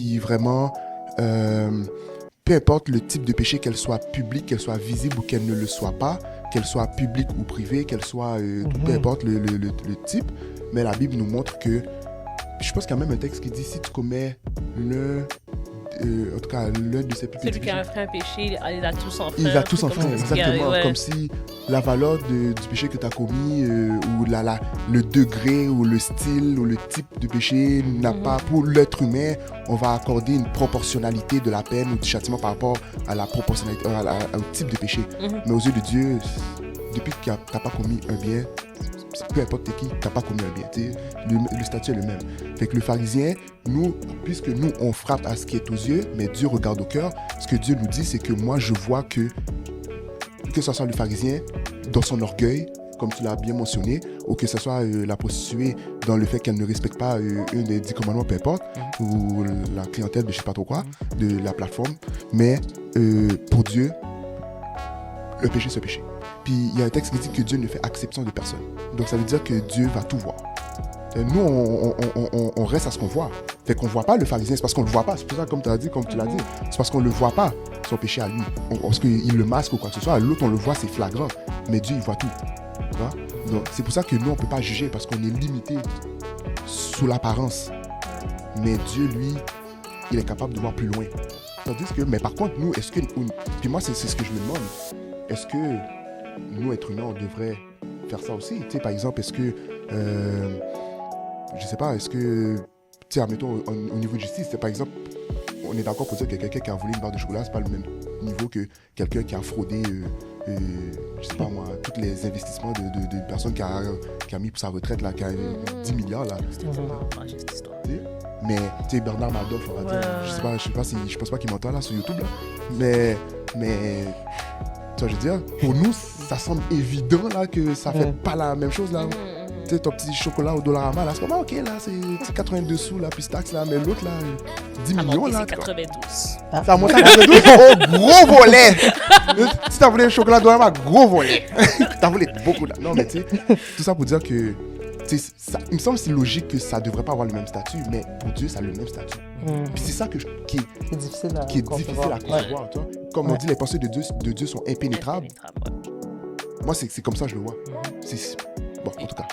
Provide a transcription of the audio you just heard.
Puis vraiment, peu importe le type de péché, qu'elle soit publique, qu'elle soit visible ou qu'elle ne le soit pas, qu'elle soit publique ou privée, qu'elle soit, peu importe le type, mais la Bible nous montre que, je pense qu'il y a même un texte qui dit, si tu commets en tout cas, l'un de ces plus petits Celui qui a fait un péché, il a tous en il va tous en faire, exactement. Ouais. Comme si la valeur du péché que tu as commis, ou le degré, ou le style, ou le type de péché n'a pas, pour l'être humain, on va accorder une proportionnalité de la peine ou du châtiment par rapport à la proportionnalité, au type de péché. Mais aux yeux de Dieu, depuis que tu n'as pas commis un bien, peu importe t'es qui, tu n'as pas commis un bien. Le statut est le même. Fait que le pharisien, puisque nous, on frappe à ce qui est aux yeux, mais Dieu regarde au cœur, ce que Dieu nous dit, c'est que moi, je vois que ce soit le pharisien, dans son orgueil, comme tu l'as bien mentionné, ou que ce soit la prostituée dans le fait qu'elle ne respecte pas un des 10 commandements, peu importe, ou la clientèle de je sais pas trop quoi, de la plateforme. Mais pour Dieu, le péché, c'est péché. Puis il y a un texte qui dit que Dieu ne fait exception de personne. Donc ça veut dire que Dieu va tout voir. Nous, on reste à ce qu'on voit. Fait qu'on ne voit pas le pharisien, c'est parce qu'on ne le voit pas. C'est pour ça, comme tu l'as dit, c'est parce qu'on ne le voit pas, son péché à lui. Parce qu'il le masque ou quoi que ce soit. L'autre, on le voit, c'est flagrant. Mais Dieu, il voit tout. Donc c'est pour ça que nous, on ne peut pas juger, parce qu'on est limité sous l'apparence. Mais Dieu, lui, il est capable de voir plus loin. Tandis que, mais par contre, nous, est-ce que... Puis moi, c'est ce que je me demande. Est-ce que nous, êtres humains, on devrait faire ça aussi? Tu sais, par exemple, est-ce que... je sais pas, est-ce que... Tu sais, admettons, au niveau de justice, par exemple, on est d'accord pour dire que quelqu'un qui a volé une barre de chocolat, c'est pas le même niveau que quelqu'un qui a fraudé, je sais pas moi, tous les investissements de personnes qui a mis pour sa retraite, là, qui a 10 milliards, là. C'était vraiment tragique, cette histoire. Mais, tu sais, Bernard Madoff, on va dire, je pense pas qu'il m'entend, là, sur YouTube, là. Mais... Tu vois, je veux dire, pour nous, ça semble évident, là, que ça fait pas la même chose, là. Tu sais, ton petit chocolat au Dollarama, là, c'est comme, ok, là, c'est 82 sous, là, plus taxe, là, mais l'autre, là, 10 millions, là. C'est 92. Ça monte à 92, oh, gros volet! Si t'as volé un chocolat au Dollarama, gros volet! T'as volé beaucoup, là. Non, mais tu sais, tout ça pour dire que, il me semble que c'est logique que ça devrait pas avoir le même statut, mais pour Dieu, ça a le même statut. Puis c'est ça qui est difficile à concevoir. Tu vois? Comme on dit, les pensées de Dieu sont impénétrables. Moi, c'est comme ça que je le vois. Bon, en tout cas.